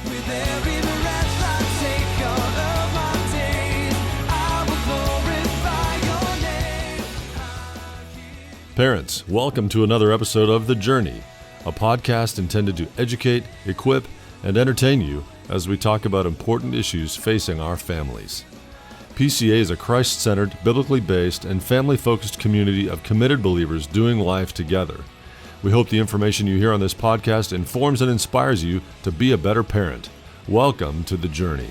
With every breath I take all of my days, I will glorify your name. Parents, welcome to another episode of The Journey, a podcast intended to educate, equip, and entertain you as we talk about important issues facing our families. PCA is a Christ-centered, biblically based, and family-focused community of committed believers doing life together. We hope the information you hear on this podcast informs and inspires you to be a better parent. Welcome to The Journey.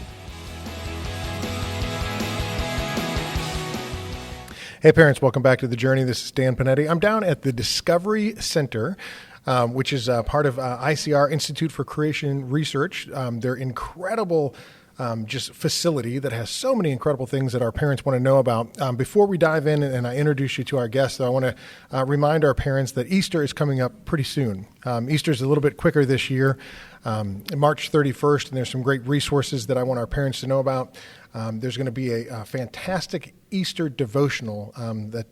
Hey parents, welcome back to The Journey. This is Dan Panetti. I'm down at the Discovery Center, which is part of ICR, Institute for Creation Research. Their incredible just facility that has so many incredible things that our parents want to know about. Before we dive in and I introduce you to our guests, though, I want to remind our parents that Easter is coming up pretty soon. Easter is a little bit quicker this year, March 31st, and there's some great resources that I want our parents to know about. There's going to be a fantastic Easter devotional that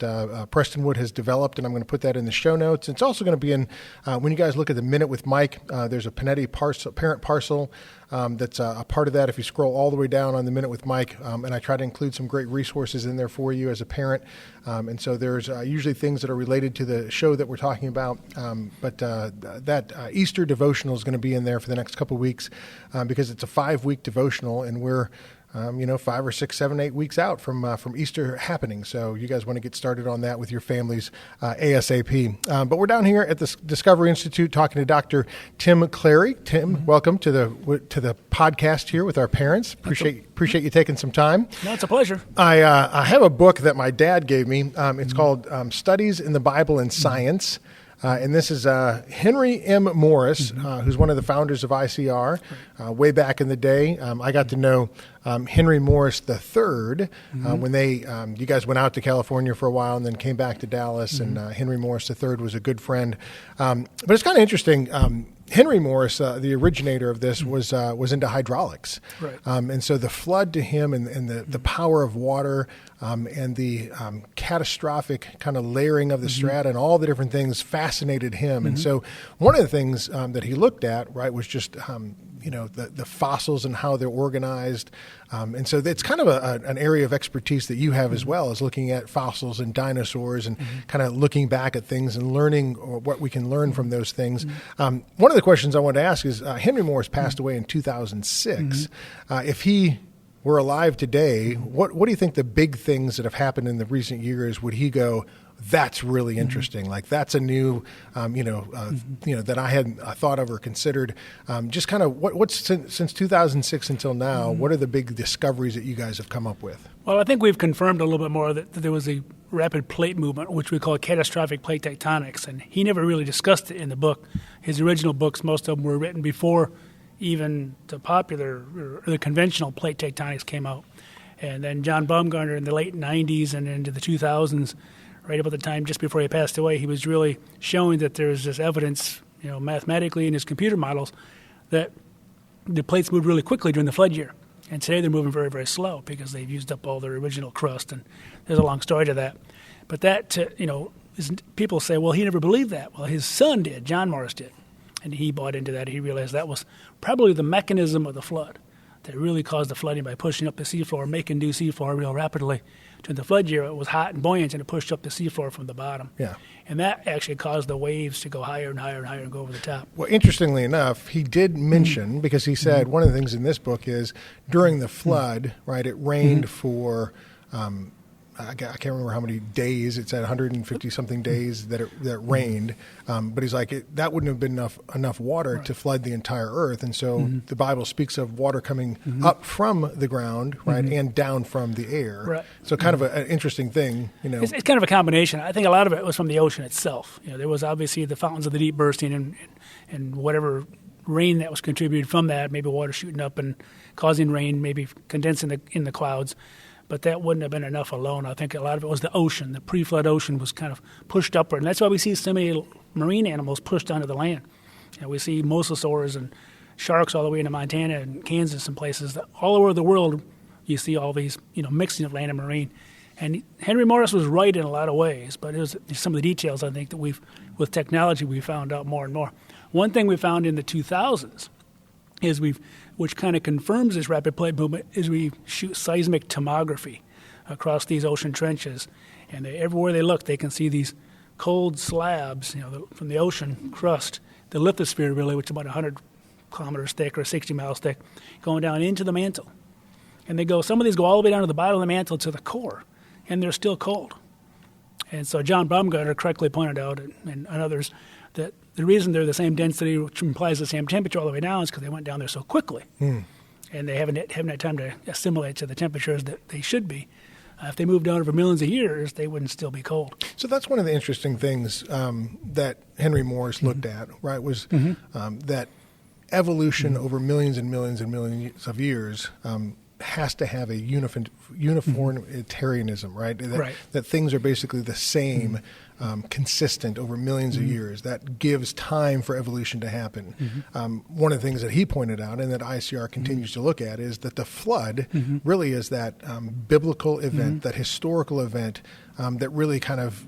Prestonwood has developed, and I'm going to put that in the show notes. It's also going to be in, when you guys look at the Minute with Mike, there's a Panetti parent parcel that's a part of that. If you scroll all the way down on the Minute with Mike, and I try to include some great resources in there for you as a parent. And so there's usually things that are related to the show that we're talking about. But that Easter devotional is going to be in there for the next couple of weeks because it's a 5-week devotional, and we're 5 or 6, 7, 8 weeks out from Easter happening. So you guys want to get started on that with your families ASAP. But we're down here at the Discovery Institute talking to Dr. Tim Clarey. Tim, welcome to the podcast here with our parents. Appreciate you taking some time. No, it's a pleasure. I have a book that my dad gave me. It's called Studies in the Bible and Science. And this is Henry M. Morris, who's one of the founders of ICR. Way back in the day, I got to know Henry Morris III when you guys went out to California for a while and then came back to Dallas. And Henry Morris III was a good friend. But it's kind of interesting. Henry Morris, the originator of this, was into hydraulics. Right. And so the flood to him and the power of water and the catastrophic kind of layering of the strata and all the different things fascinated him. And so one of the things that he looked at, right, was just the fossils and how they're organized. And so it's kind of an area of expertise that you have as well, as looking at fossils and dinosaurs and kind of looking back at things and learning what we can learn from those things. One of the questions I wanted to ask is, Henry Morris passed away in 2006. If he were alive today, what do you think the big things that have happened in the recent years would he go, that's really interesting. Like that's a new, that I hadn't thought of or considered. Just kind of what's since 2006 until now, what are the big discoveries that you guys have come up with? Well, I think we've confirmed a little bit more that there was a rapid plate movement, which we call catastrophic plate tectonics. And he never really discussed it in the book. His original books, most of them were written before even the popular or the conventional plate tectonics came out. And then John Baumgartner in the late 90s and into the 2000s, right about the time just before he passed away, he was really showing that there's this evidence, mathematically in his computer models, that the plates moved really quickly during the flood year. And today they're moving very, very slow because they've used up all their original crust, and there's a long story to that. But that, people say, well, he never believed that. Well, his son did, John Morris did, and he bought into that. He realized that was probably the mechanism of the flood that really caused the flooding by pushing up the seafloor, making new seafloor real rapidly. During the flood year, it was hot and buoyant, and it pushed up the seafloor from the bottom. Yeah. And that actually caused the waves to go higher and higher and higher and go over the top. Well, interestingly enough, he did mention, because he said one of the things in this book is during the flood, right, it rained for I can't remember how many days. It said 150-something days that it rained. But he's like, that wouldn't have been enough water to flood the entire earth. And so the Bible speaks of water coming up from the ground, right, and down from the air. Right. So kind of an interesting thing, It's kind of a combination. I think a lot of it was from the ocean itself. There was obviously the fountains of the deep bursting and whatever rain that was contributed from that, maybe water shooting up and causing rain, maybe condensing in the clouds. But that wouldn't have been enough alone. I think a lot of it was the ocean. The pre-flood ocean was kind of pushed upward. And that's why we see so many marine animals pushed onto the land. We see mosasaurs and sharks all the way into Montana and Kansas and places. All over the world, you see all these, mixing of land and marine. And Henry Morris was right in a lot of ways, but it was some of the details, I think, that with technology, we found out more and more. One thing we found in the 2000s which kind of confirms this rapid plate movement, is we shoot seismic tomography across these ocean trenches, and everywhere they look, they can see these cold slabs, from the ocean crust, the lithosphere really, which is about 100 kilometers thick or 60 miles thick, going down into the mantle. And some of these go all the way down to the bottom of the mantle to the core, and they're still cold. And so John Baumgartner correctly pointed out, and others, that the reason they're the same density, which implies the same temperature all the way down, is because they went down there so quickly. And they haven't had time to assimilate to the temperatures that they should be. If they moved down over millions of years, they wouldn't still be cold. So that's one of the interesting things that Henry Morris looked at, right, was that evolution over millions and millions and millions of years has to have a uniformitarianism, right? That things are basically the same, consistent over millions of years. That gives time for evolution to happen. One of the things that he pointed out, and that ICR continues to look at, is that the flood really is that biblical event, that historical event that really kind of,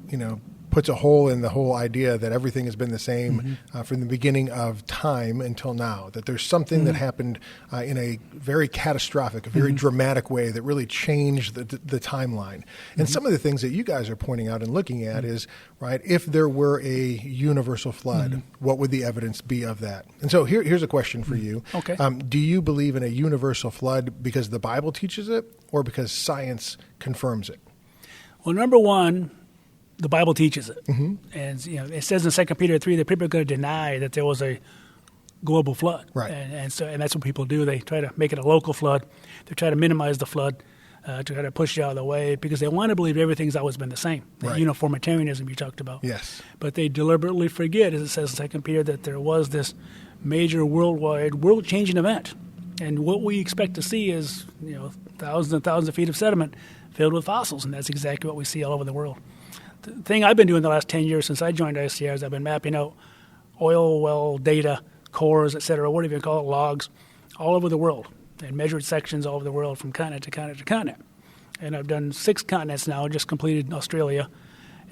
puts a hole in the whole idea that everything has been the same from the beginning of time until now, that there's something that happened in a very catastrophic, a very dramatic way that really changed the timeline. And some of the things that you guys are pointing out and looking at is, right, if there were a universal flood, what would the evidence be of that? And so here's a question for you. Okay. Do you believe in a universal flood because the Bible teaches it or because science confirms it? Well, number one, the Bible teaches it. And it says in 2 Peter 3 that people are going to deny that there was a global flood. Right. And that's what people do. They try to make it a local flood. They try to minimize the flood to try to push it out of the way because they want to believe everything's always been the same. The uniformitarianism you talked about. Yes. But they deliberately forget, as it says in 2 Peter, that there was this major world-changing event. And what we expect to see is, thousands and thousands of feet of sediment filled with fossils, and that's exactly what we see all over the world. The thing I've been doing the last 10 years since I joined ICR is I've been mapping out oil well data, cores, et cetera, whatever you call it, logs, all over the world, and measured sections all over the world from continent to continent to continent. And I've done 6 continents now, just completed Australia,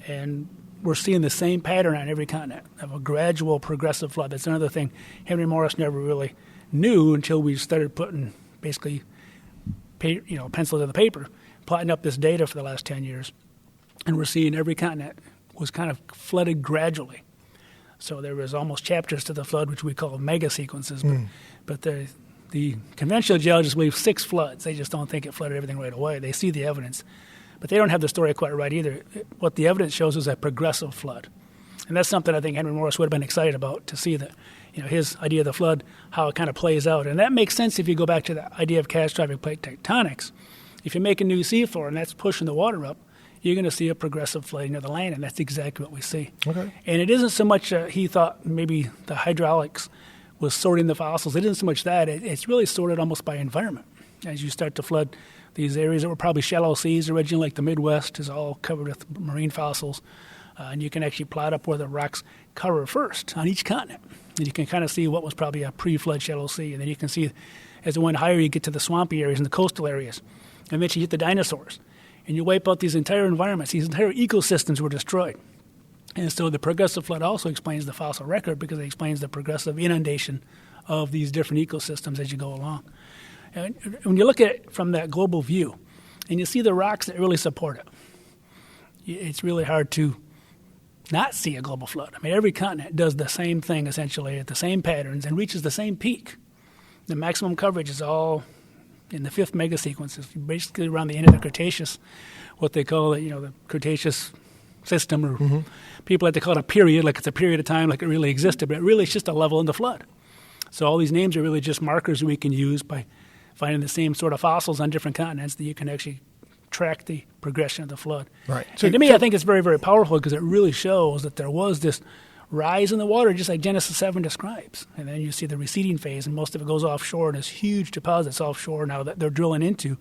and we're seeing the same pattern on every continent of a gradual progressive flood. That's another thing Henry Morris never really knew until we started putting basically pencil to the paper, plotting up this data for the last 10 years. And we're seeing every continent was kind of flooded gradually. So there was almost chapters to the flood, which we call mega sequences. But the conventional geologists believe 6 floods. They just don't think it flooded everything right away. They see the evidence. But they don't have the story quite right either. What the evidence shows is a progressive flood. And that's something I think Henry Morris would have been excited about, to see that, his idea of the flood, how it kind of plays out. And that makes sense if you go back to the idea of catastrophic plate tectonics. If you make a new seafloor and that's pushing the water up, you're going to see a progressive flooding of the land, and that's exactly what we see. Okay. And it isn't so much he thought maybe the hydraulics was sorting the fossils. It isn't so much that. It's really sorted almost by environment. As you start to flood these areas that were probably shallow seas originally, like the Midwest is all covered with marine fossils, and you can actually plot up where the rocks cover first on each continent. And you can kind of see what was probably a pre-flood shallow sea. And then you can see as it went higher, you get to the swampy areas and the coastal areas. And eventually you hit the dinosaurs. And you wipe out these entire environments. These entire ecosystems were destroyed. And so the progressive flood also explains the fossil record because it explains the progressive inundation of these different ecosystems as you go along. And when you look at it from that global view, and you see the rocks that really support it, it's really hard to not see a global flood. I mean, every continent does the same thing essentially at the same patterns and reaches the same peak. The maximum coverage is all in the 5th mega sequence, is basically around the end of the Cretaceous, what they call it, the Cretaceous system, or people like to call it a period, like it's a period of time, like it really existed, but really it's just a level in the flood. So all these names are really just markers we can use by finding the same sort of fossils on different continents that you can actually track the progression of the flood. Right. So to me, I think it's very, very powerful because it really shows that there was this rise in the water, just like Genesis 7 describes. And then you see the receding phase, and most of it goes offshore, and there's huge deposits offshore now that they're drilling into,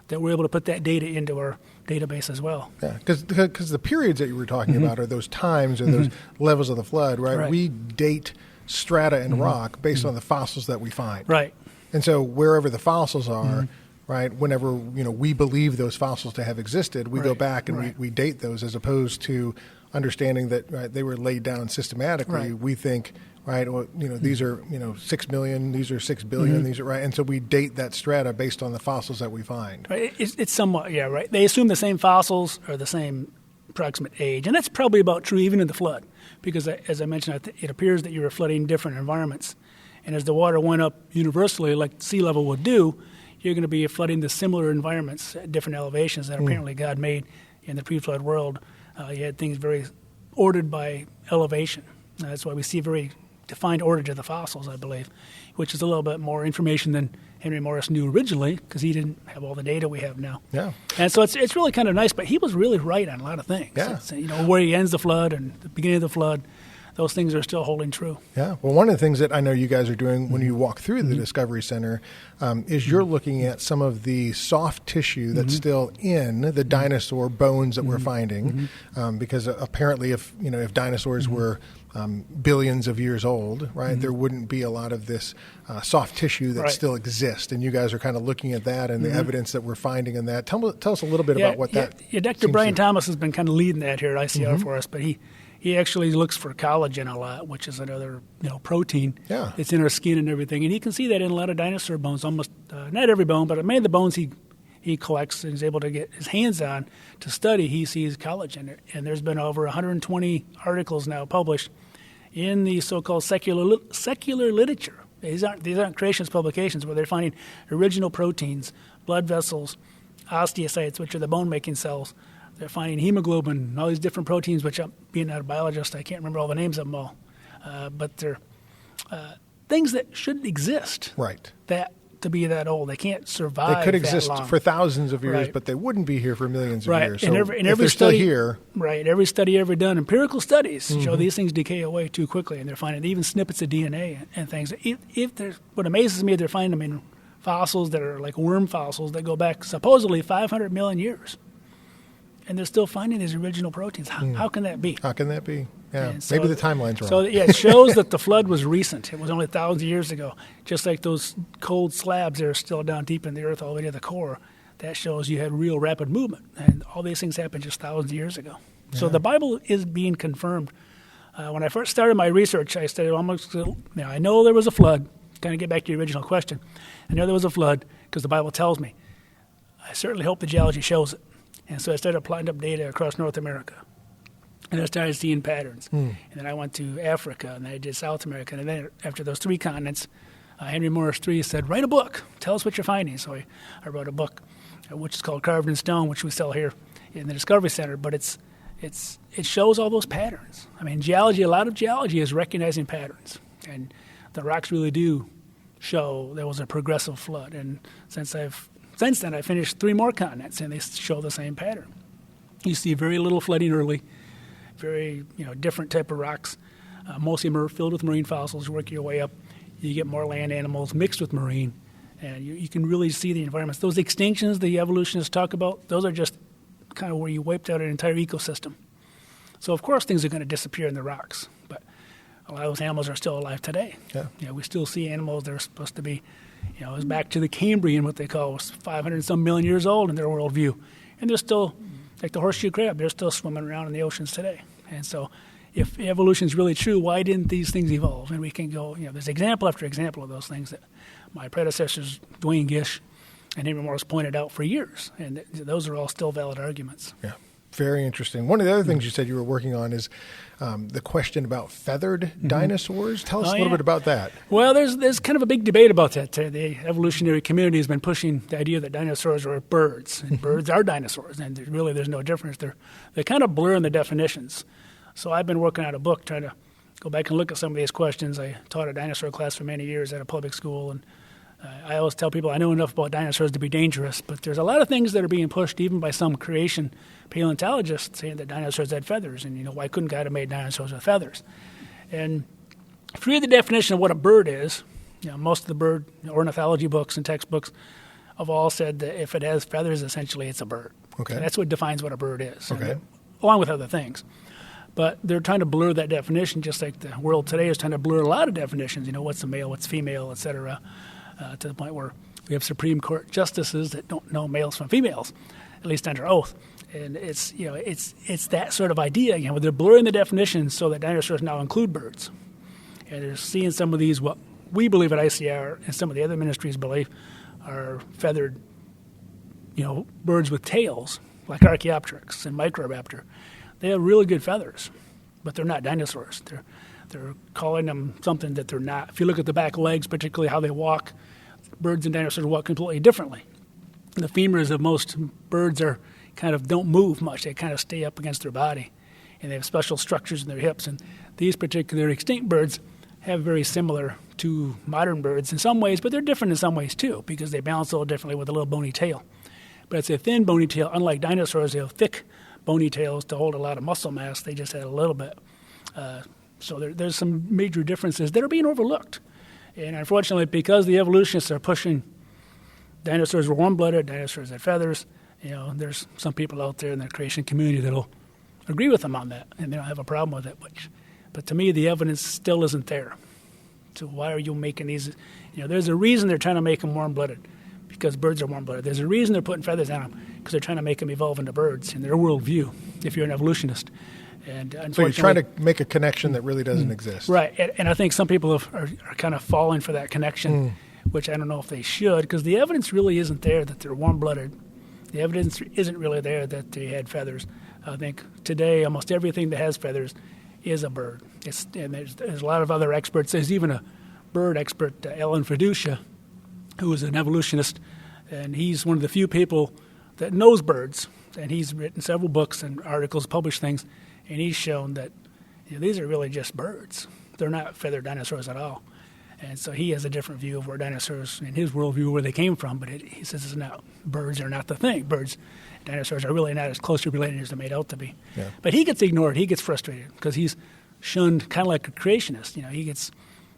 that we're able to put that data into our database as well. Yeah, because the periods that you were talking about are those times or those levels of the flood, right? We date strata and rock based on the fossils that we find. Right. And so wherever the fossils are, right, whenever we believe those fossils to have existed, we go back and we date those, as opposed to understanding that they were laid down systematically. We think right? Well, these are 6 million, these are 6 billion, these are right, and so we date that strata based on the fossils that we find. Right. It's somewhat, yeah, right. They assume the same fossils are the same approximate age, and that's probably about true even in the flood, because as I mentioned, it appears that you were flooding different environments, and as the water went up universally, like sea level would do, you're going to be flooding the similar environments at different elevations that apparently God made in the pre-flood world. You had things very ordered by elevation. That's why we see a very defined order to the fossils, I believe, which is a little bit more information than Henry Morris knew originally, because he didn't have all the data we have now. Yeah. And so it's really kind of nice, but he was really right on a lot of things. Yeah. It's, where he ends the flood and the beginning of the flood, those things are still holding true. Yeah. Well, one of the things that I know you guys are doing when you walk through the Discovery Center is you're looking at some of the soft tissue that's still in the dinosaur bones that we're finding, because apparently if dinosaurs were billions of years old, right, there wouldn't be a lot of this soft tissue that still exists. And you guys are kind of looking at that and the evidence that we're finding in that. Tell us a little bit about what that Yeah, Dr. Brian Thomas has been kind of leading that here at ICR for us, but he actually looks for collagen a lot, which is another protein. Yeah. It's in our skin and everything. And you can see that in a lot of dinosaur bones, almost not every bone, but many of the bones he collects and is able to get his hands on to study, he sees collagen. And there's been over 120 articles now published in the so-called secular literature. These aren't creationist publications where they're finding original proteins, blood vessels, osteocytes, which are the bone-making cells. They're finding hemoglobin, all these different proteins, which, being a biologist, I can't remember all the names of them all. But they're things that shouldn't exist. Right. That to be that old, they can't survive. They could exist that long. for thousands of years, Right. but they wouldn't be here for millions of Right. years. So And if every they're study, still here, right? Every study ever done, empirical studies show these things decay away too quickly, and they're finding even snippets of DNA and things. If there's, what amazes me, they're finding them in fossils that are like worm fossils that go back supposedly 500 million years, and they're still finding these original proteins. How can that be? how can that be? Yeah, And so- maybe the timeline's wrong. So it shows that the flood was recent. It was only thousands of years ago. Just like those cold slabs that are still down deep in the earth all the way to the core, that shows you had real rapid movement. And all these things happened just thousands of years ago. So the Bible is being confirmed. When I first started my research, I studied almost, I know there was a flood. Kind of get back to your original question. I know there was a flood because the Bible tells me. I certainly hope the geology shows it. And so I started plotting up data across North America. And I started seeing patterns. And then I went to Africa, and then I did South America. And then after those three continents, Henry Morris III said, write a book. Tell us what you're finding. So I wrote a book, which is called Carved in Stone, which we sell here in the Discovery Center. But it shows all those patterns. I mean, geology, a lot of geology is recognizing patterns. And the rocks really do show there was a progressive flood. And since then, I finished 3 more continents, and they show the same pattern. You see very little flooding early, very different type of rocks. Most of them are filled with marine fossils. You work your way up, you get more land animals mixed with marine, and you can really see the environments. Those extinctions the evolutionists talk about, those are just kind of where you wiped out an entire ecosystem. So of course things are going to disappear in the rocks, but a lot of those animals are still alive today. Yeah. We still see animals that are supposed to be, it was back to the Cambrian, what they call, was 500 some million years old in their worldview, and they're still, like the horseshoe crab, they're still swimming around in the oceans today. And so if evolution is really true, why didn't these things evolve? And we can go, there's example after example of those things that my predecessors, Dwayne Gish and Henry Morris, pointed out for years. And those are all still valid arguments. Yeah, very interesting. One of the other things you said you were working on is the question about feathered dinosaurs. Tell us a little bit about that. Well, there's kind of a big debate about that. The evolutionary community has been pushing the idea that dinosaurs are birds, and birds are dinosaurs, and there's no difference. They kind of blur in the definitions. So I've been working on a book trying to go back and look at some of these questions. I taught a dinosaur class for many years at a public school, and I always tell people I know enough about dinosaurs to be dangerous, but there's a lot of things that are being pushed even by some creation paleontologists saying that dinosaurs had feathers, and why couldn't God have made dinosaurs with feathers? And if you read the definition of what a bird is, most of the bird ornithology books and textbooks have all said that if it has feathers, essentially it's a bird. Okay. And that's what defines what a bird is, Okay. along with other things. But they're trying to blur that definition, just like the world today is trying to blur a lot of definitions. What's a male, what's female, et cetera, to the point where we have Supreme Court justices that don't know males from females, at least under oath. And it's that sort of idea. They're blurring the definitions so that dinosaurs now include birds. And they're seeing some of these, what we believe at ICR and some of the other ministries believe are feathered, birds with tails, like Archaeopteryx and Microraptor. They have really good feathers, but they're not dinosaurs. They're calling them something that they're not. If you look at the back legs, particularly how they walk, birds and dinosaurs walk completely differently. The femurs of most birds don't move much. They kind of stay up against their body, and they have special structures in their hips. And these particular extinct birds have very similar to modern birds in some ways, but they're different in some ways too, because they balance a little differently with a little bony tail. But it's a thin bony tail. Unlike dinosaurs, they have thick bony tails to hold a lot of muscle mass. They just had a little bit. So there's some major differences that are being overlooked. And unfortunately, because the evolutionists are pushing dinosaurs were warm-blooded, dinosaurs had feathers, there's some people out there in the creation community that'll agree with them on that, and they don't have a problem with it. But to me, the evidence still isn't there. So why are you making these? There's a reason they're trying to make them warm-blooded, because birds are warm-blooded. There's a reason they're putting feathers on them, because they're trying to make them evolve into birds in their worldview, if you're an evolutionist. And so you're trying to make a connection that really doesn't exist. Right, and I think some people are kind of falling for that connection, which I don't know if they should, because the evidence really isn't there that they're warm-blooded. The evidence isn't really there that they had feathers. I think today almost everything that has feathers is a bird. And there's a lot of other experts. There's even a bird expert, Ellen Fiducia, who is an evolutionist, and he's one of the few people that knows birds. And he's written several books and articles, published things, and he's shown that these are really just birds. They're not feathered dinosaurs at all. And so he has a different view of where dinosaurs, in his worldview, where they came from. But he says it's not, birds are not the thing. Dinosaurs are really not as closely related as they're made out to be. Yeah. But he gets ignored. He gets frustrated because he's shunned kind of like a creationist. He gets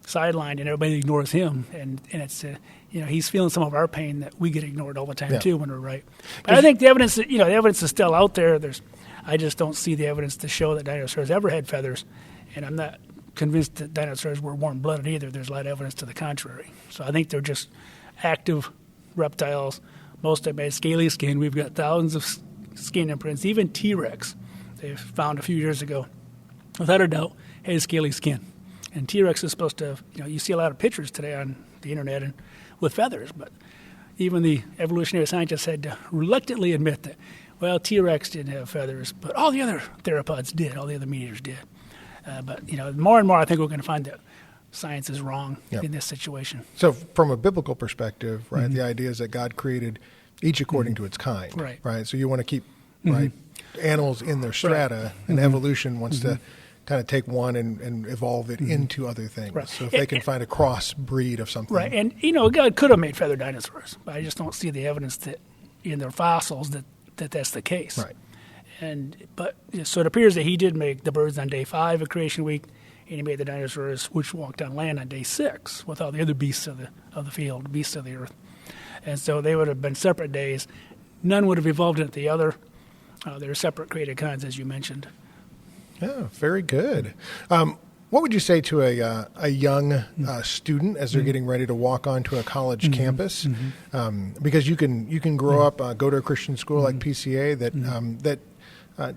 sidelined and everybody ignores him. And it's, he's feeling some of our pain that we get ignored all the time too when we're right. But I think the evidence, the evidence is still out there. I just don't see the evidence to show that dinosaurs ever had feathers. And I'm not convinced that dinosaurs were warm-blooded either. There's a lot of evidence to the contrary. So I think they're just active reptiles. Most of them had scaly skin. We've got thousands of skin imprints. Even T-Rex, they found a few years ago, without a doubt, had scaly skin. And T-Rex is supposed to have, you see a lot of pictures today on the internet and with feathers, but even the evolutionary scientists had to reluctantly admit that, well, T-Rex didn't have feathers, but all the other theropods did, all the other meat eaters did. But more and more, I think we're going to find that science is wrong in this situation. So, from a biblical perspective, right, the idea is that God created each according to its kind, right? So you want to keep animals in their strata, and evolution wants to kind of take one and evolve it into other things. Right. So if they can find a cross breed of something, right? And God could have made feathered dinosaurs, but I just don't see the evidence that in their fossils that that's the case, right? So it appears that he did make the birds on day 5 of creation week, and he made the dinosaurs which walked on land on day 6 with all the other beasts of the field, beasts of the earth. And so they would have been separate days. None would have evolved into the other. They're separate created kinds, as you mentioned. Yeah, very good. What would you say to a young student as they're getting ready to walk onto a college campus? Because you can grow up, go to a Christian school like PCA that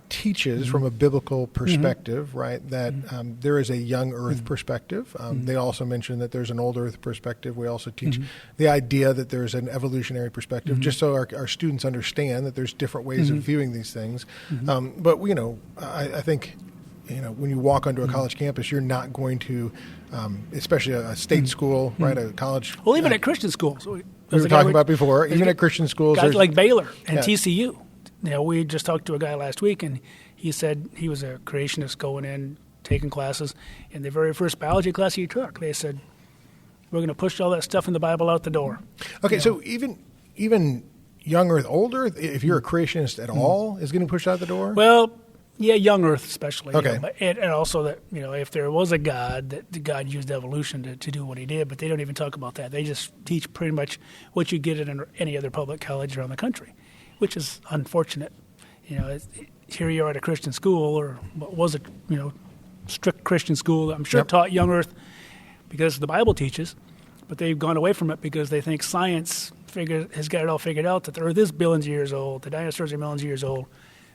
teaches from a biblical perspective, right? That there is a young Earth perspective. They also mention that there's an old Earth perspective. We also teach the idea that there's an evolutionary perspective, just so our students understand that there's different ways of viewing these things. But I think, when you walk onto a college campus, you're not going to, especially a state school, right? A college. Well, even at Christian schools, we were talking about before. Even at Christian schools, guys like Baylor and TCU. We just talked to a guy last week, and he said he was a creationist going in, taking classes. In the very first biology class he took, they said, we're going to push all that stuff in the Bible out the door. Okay, so even young Earth, old Earth, if you're a creationist at all, is getting pushed out the door? Well, yeah, young Earth especially. Okay. And also that, if there was a God, that God used evolution to do what he did, but they don't even talk about that. They just teach pretty much what you get at any other public college around the country, which is unfortunate. Here you are at a Christian school, or what was a strict Christian school, I'm sure taught young Earth because the Bible teaches, but they've gone away from it because they think science has got it all figured out, that the Earth is billions of years old, the dinosaurs are millions of years old.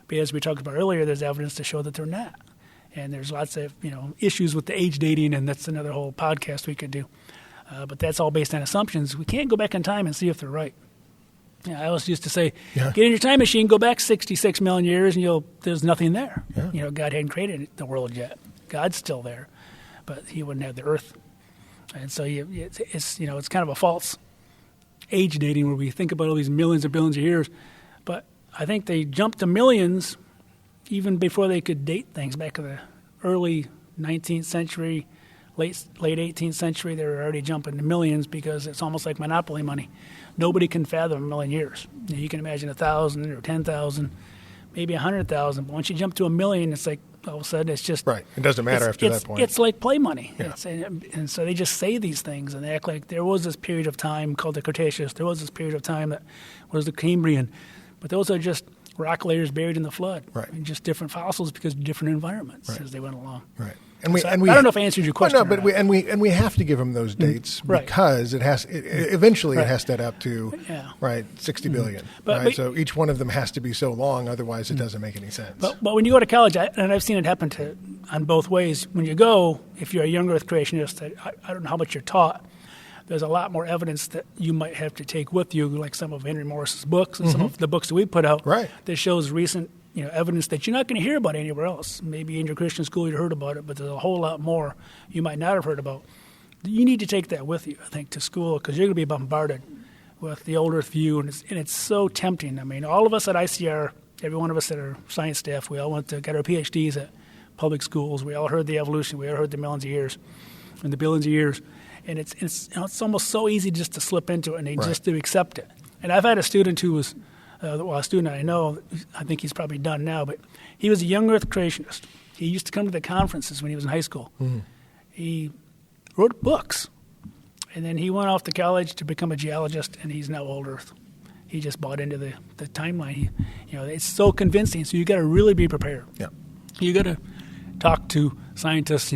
But as we talked about earlier, there's evidence to show that they're not. And there's lots of issues with the age dating, and that's another whole podcast we could do. But that's all based on assumptions. We can't go back in time and see if they're right. I always used to say, get in your time machine, go back 66 million years, and there's nothing there. Yeah. God hadn't created the world yet. God's still there, but He wouldn't have the earth. And so it's kind of a false age dating where we think about all these millions and billions of years. But I think they jumped to millions even before they could date things. Back in the early 19th century, late 18th century, they were already jumping to millions because it's almost like monopoly money. Nobody can fathom a million years. You can imagine 1,000 or 10,000, maybe 100,000. But once you jump to a million, it's like all of a sudden it's just Right. It doesn't matter after that point. It's like play money. Yeah. And so they just say these things and they act like there was this period of time called the Cretaceous. There was this period of time that was the Cambrian. But those are just rock layers buried in the flood. Right. And just different fossils because of different environments Right. as they went along. Right. I don't know if I answered your question. Well, no, but we have to give them those dates Right. because eventually Right. it has to add up to Yeah. 60 billion. But- Right. So each one of them has to be so long, otherwise it doesn't make any sense. But when you go to college, and I've seen it happen on both ways, when you go, if you're a young Earth creationist, I don't know how much you're taught, there's a lot more evidence that you might have to take with you, like some of Henry Morris's books and some of the books that we put out Right. that shows recent evidence that you're not going to hear about anywhere else. Maybe in your Christian school you heard about it, but there's a whole lot more you might not have heard about. You need to take that with you, I think, to school because you're going to be bombarded with the old Earth view, and it's so tempting. I mean, all of us at ICR, every one of us that are science staff, we all got our PhDs at public schools. We all heard the evolution. We all heard the millions of years and the billions of years. And it's almost so easy just to slip into it and just to accept it. And I've had a student who was, a student I know, I think he's probably done now, but he was a young Earth creationist. He used to come to the conferences when he was in high school. Mm-hmm. He wrote books. And then he went off to college to become a geologist, and he's now old Earth. He just bought into the timeline. It's so convincing, so you got to really be prepared. Yeah. You got to talk to scientists.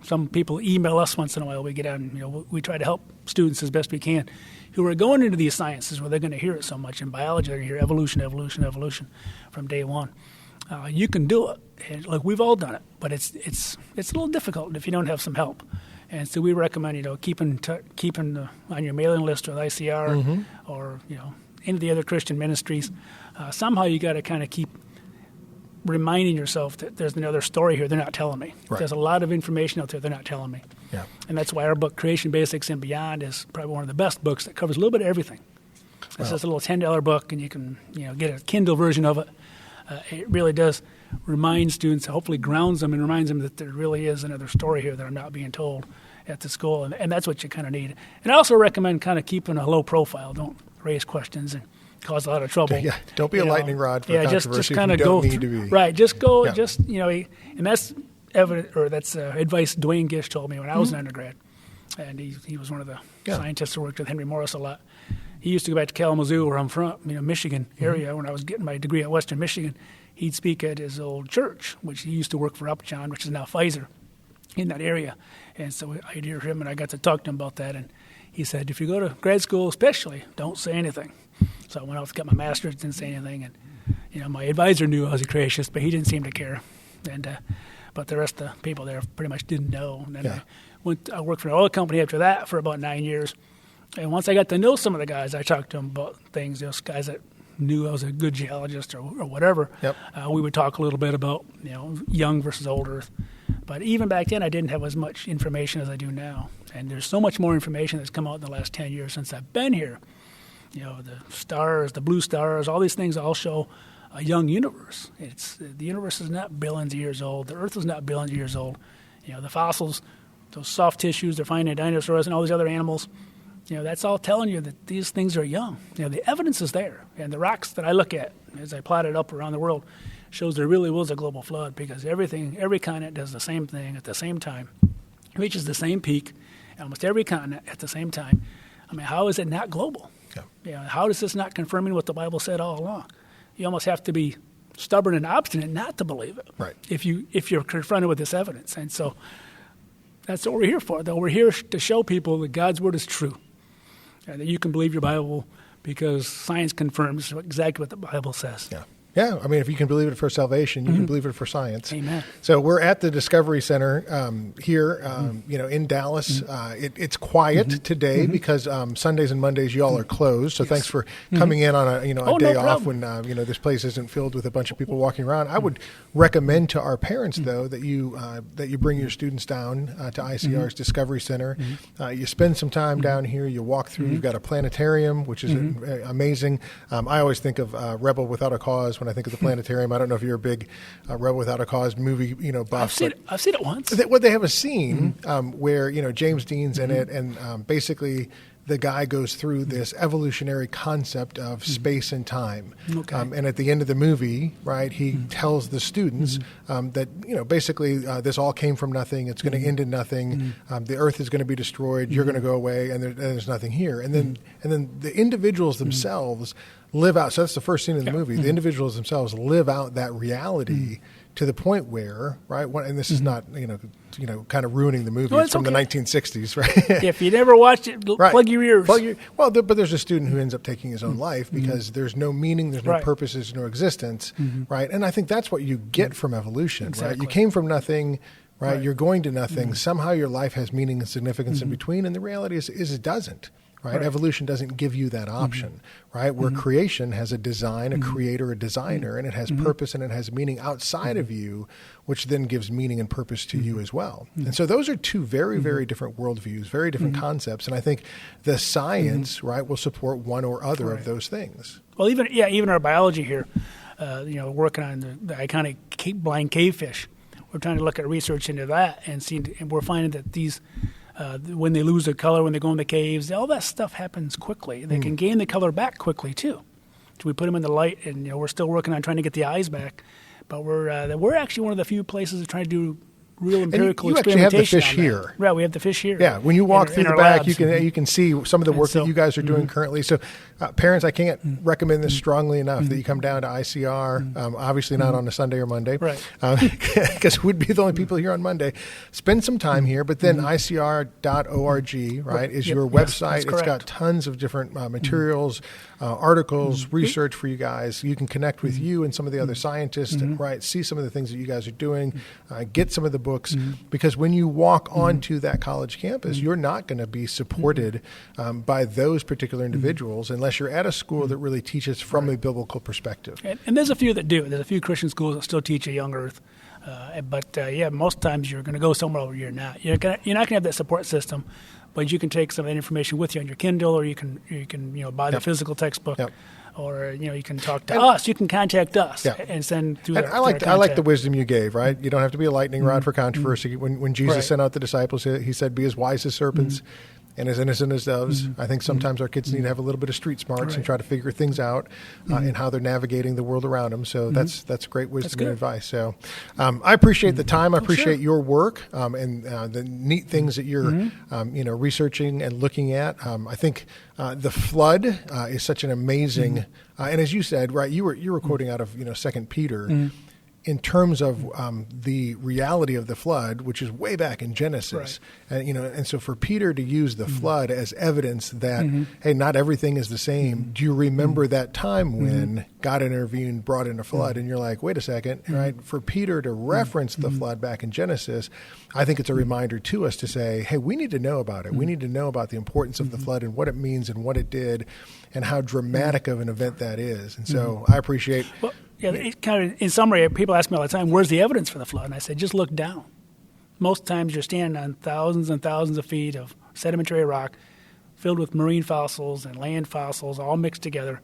Some people email us once in a while. We get on, we try to help students as best we can who are going into these sciences where they're going to hear it so much. In biology, they're going to hear evolution, evolution, evolution from day one. You can do it. And, look, we've all done it, but it's a little difficult if you don't have some help. And so we recommend, keeping on your mailing list with ICR or, any of the other Christian ministries. Somehow you got to kind of keep reminding yourself that there's another story here they're not telling me. Right. There's a lot of information out there they're not telling me. Yeah. And that's why our book, Creation Basics and Beyond, is probably one of the best books that covers a little bit of everything. It's just a little $10 book, and you can get a Kindle version of it. It really does remind students, hopefully grounds them and reminds them that there really is another story here that I'm not being told at the school, and that's what you kind of need. And I also recommend kind of keeping a low profile. Don't raise questions and cause a lot of trouble. Yeah, don't be a lightning rod for just controversy kind if of you don't go need to be. Right, just go, Yeah. and that's evident, or that's advice Dwayne Gish told me when I was an undergrad, and he was one of the scientists who worked with Henry Morris a lot. He used to go back to Kalamazoo, where I'm from, Michigan area, when I was getting my degree at Western Michigan. He'd speak at his old church, which he used to work for Upjohn, which is now Pfizer, in that area. And so I'd hear him, and I got to talk to him about that. And he said, if you go to grad school especially, don't say anything. So I went off to get my master's, didn't say anything. And, my advisor knew I was a creationist, but he didn't seem to care. And but the rest of the people there pretty much didn't know. And then I worked for an oil company after that for about 9 years. And once I got to know some of the guys, I talked to them about things, those guys that knew I was a good geologist or whatever. Yep. We would talk a little bit about, young versus old Earth. But even back then, I didn't have as much information as I do now. And there's so much more information that's come out in the last 10 years since I've been here. The stars, the blue stars, all these things all show a young universe. The universe is not billions of years old. The Earth is not billions of years old. The fossils, those soft tissues they're finding in dinosaurs and all these other animals, that's all telling you that these things are young. The evidence is there. And the rocks that I look at as I plot it up around the world shows there really was a global flood because every continent does the same thing at the same time, reaches the same peak, almost every continent at the same time. I mean, how is it not global? Yeah. How is this not confirming what the Bible said all along? You almost have to be stubborn and obstinate not to believe it. Right. If you're confronted with this evidence. And so that's what we're here for, though. We're here to show people that God's word is true, and that you can believe your Bible because science confirms exactly what the Bible says. Yeah. Yeah, I mean, if you can believe it for salvation, you can believe it for science. Amen. So we're at the Discovery Center here, in Dallas. It's quiet today because Sundays and Mondays y'all are closed. So thanks for coming in on a day off when this place isn't filled with a bunch of people walking around. I would recommend to our parents though that you bring your students down to ICR's Discovery Center. You spend some time down here. You walk through. You've got a planetarium, which is amazing. I always think of Rebel Without a Cause when I think of the planetarium. I don't know if you're a big Rebel Without a Cause movie, buff. I've seen it once. They have a scene where James Dean's in it, and basically the guy goes through this evolutionary concept of space and time. Okay. And at the end of the movie, right, he tells the students that basically this all came from nothing. It's going to end in nothing. The Earth is going to be destroyed. You're going to go away, and there's nothing here. And then the individuals themselves live out. So that's the first scene in the movie. The individuals themselves live out that reality to the point where, right, and this is not, kind of ruining the movie. No, it's from the 1960s, right? If you never watched it, Right. plug your ears. But there's a student who ends up taking his own life because there's no meaning, there's no purpose, there's no existence, right? And I think that's what you get from evolution, right? You came from nothing, right? You're going to nothing. Somehow your life has meaning and significance in between, and the reality is it doesn't. Right? Evolution doesn't give you that option, right? Where creation has a design, a creator, a designer, and it has purpose and it has meaning outside of you, which then gives meaning and purpose to you as well. And so those are two very, very different worldviews, very different concepts. And I think the science, right, will support one or other of those things. Well, even our biology here, working on the iconic blind cavefish, we're trying to look at research into that and we're finding that these. When they lose their color, when they go in the caves, all that stuff happens quickly. They can gain the color back quickly too. So we put them in the light, and we're still working on trying to get the eyes back. But we're actually one of the few places that try to do real empirical experimentation. You actually have the fish here. Right, we have the fish here. Yeah, when you walk through the back, labs. you can see some of the work that you guys are doing currently. So, parents, I can't recommend this strongly enough that you come down to ICR. Obviously, not on a Sunday or Monday, right? Because we'd be the only people here on Monday. Spend some time here, but then ICR.org, right, is your website. It's got tons of different materials, articles, research for you guys. You can connect with you and some of the other scientists, right? See some of the things that you guys are doing. Get some of the books, because when you walk onto that college campus, you're not going to be supported by those particular individuals unless you're at a school that really teaches from a biblical perspective. And there's a few that do. There's a few Christian schools that still teach a young earth. But most times you're going to go somewhere where you're not. You're not going to have that support system, but you can take some of that information with you on your Kindle, or you can buy the physical textbook. Yep. Or you can talk to us. You can contact us and send through. And I like the wisdom you gave. Right, you don't have to be a lightning rod for controversy. When Jesus sent out the disciples, he said, "Be as wise as serpents and as innocent as doves." I think sometimes our kids need to have a little bit of street smarts and try to figure things out and how they're navigating the world around them. So that's great wisdom and advice. So I appreciate the time. I appreciate your work and the neat things that you're researching and looking at. I think the flood is such an amazing, and as you said, right, you were quoting out of 2 Peter. In terms of the reality of the flood, which is way back in Genesis, and so for Peter to use the flood as evidence that hey, not everything is the same. Do you remember that time when God intervened, brought in a flood? And you're like, wait a second, right? For Peter to reference the flood back in Genesis, I think it's a reminder to us to say, hey, we need to know about it. We need to know about the importance of the flood and what it means and what it did, and how dramatic of an event that is. And so I appreciate. Well, it kind of, in summary, people ask me all the time, where's the evidence for the flood? And I said, just look down. Most times you're standing on thousands and thousands of feet of sedimentary rock filled with marine fossils and land fossils all mixed together.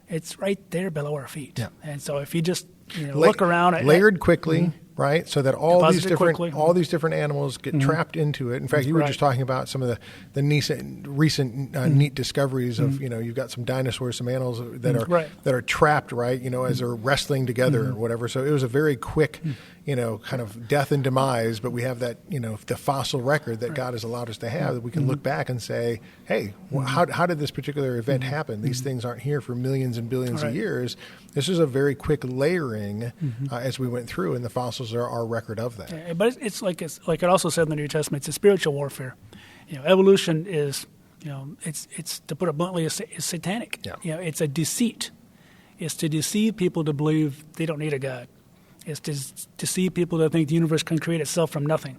It's right there below our feet. Yeah. And so if you just look around. Layered quickly. Right, so that all these different animals get trapped into it. In fact, you were just talking about some of the recent neat discoveries of you've got some dinosaurs, some animals that are trapped, right? As they're wrestling together or whatever. So it was a very quick, kind of death and demise. But we have that the fossil record that God has allowed us to have, that we can look back and say, hey, how did this particular event happen? These things aren't here for millions and billions of years. This is a very quick layering as we went through, and the fossils are our record of that. Yeah, but it's like it also said in the New Testament, it's a spiritual warfare. Evolution is, it's to put it bluntly, is satanic. Yeah. It's a deceit. It's to deceive people to believe they don't need a God. It's to deceive people to think the universe can create itself from nothing.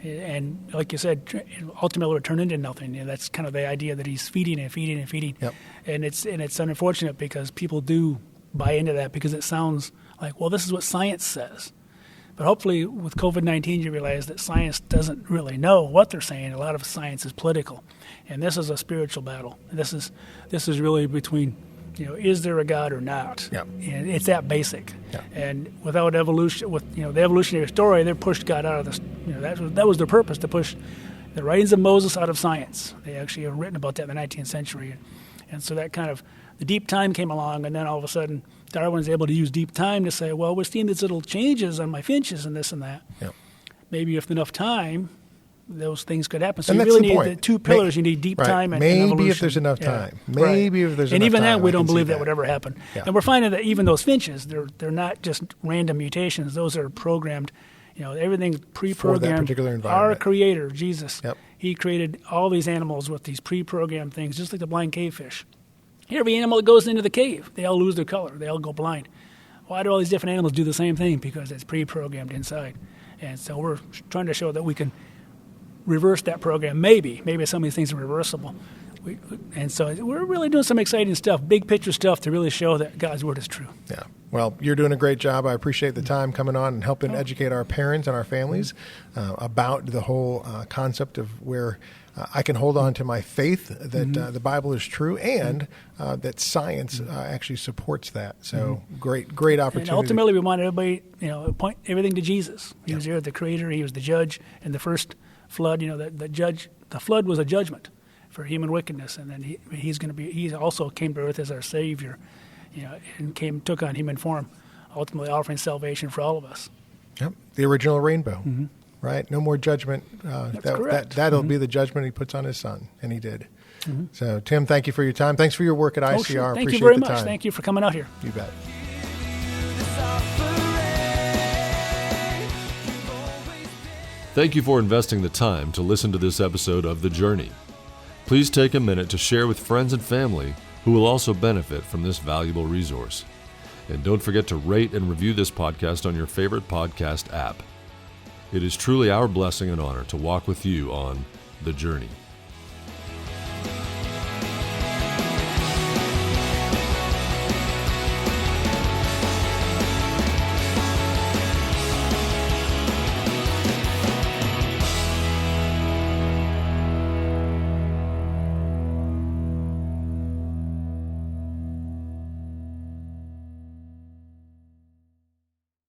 And like you said, ultimately it would turn into nothing. And that's kind of the idea that he's feeding and feeding and feeding. Yep. And it's unfortunate because people do buy into that because it sounds like, well, this is what science says. But hopefully with COVID-19, you realize that science doesn't really know what they're saying. A lot of science is political. And this is a spiritual battle. And this is really between, is there a God or not? Yep. And it's that basic. Yep. And without evolution, with the evolutionary story, they pushed God out of this. That was their purpose, to push the writings of Moses out of science. They actually have written about that in the 19th century. And so that kind of, the deep time came along, and then all of a sudden Darwin's able to use deep time to say, well, we're seeing these little changes on my finches and this and that. Yep. Maybe if enough time, those things could happen. So And you that's really the need point. the two pillars. You need deep Right. time and Maybe evolution. if there's enough time. Yeah. Maybe Right. if there's and enough even time, that, we I don't can see believe that that. would ever happen. Yeah. And we're finding that even those finches, they're not just random mutations. Those are programmed. Everything's pre-programmed. particular environment. Our Creator, Jesus, Yep. He created all these animals with these pre-programmed things, just like the blind cavefish. Every animal that goes into the cave, they all lose their color. They all go blind. Why do all these different animals do the same thing? Because it's pre-programmed inside. And so we're trying to show that we can reverse that program. Maybe some of these things are reversible. And so we're really doing some exciting stuff, big picture stuff to really show that God's Word is true. Yeah. Well, you're doing a great job. I appreciate the time coming on and helping educate our parents and our families about the whole concept of where I can hold on to my faith that the Bible is true and that science actually supports that. So great opportunity. And ultimately, we want everybody, point everything to Jesus. He was there, the Creator. He was the judge. And the first flood, the flood was a judgment for human wickedness, and then he also came to earth as our Savior, and took on human form, ultimately offering salvation for all of us. Yep. The original rainbow, right? No more judgment. correct. That'll be the judgment he puts on his son, and he did. So, Tim, thank you for your time. Thanks for your work at ICR. Oh, sure. Thank Appreciate you very the much. time. Thank you for coming out here. You bet. Thank you for investing the time to listen to this episode of The Journey. Please take a minute to share with friends and family who will also benefit from this valuable resource. And don't forget to rate and review this podcast on your favorite podcast app. It is truly our blessing and honor to walk with you on The Journey.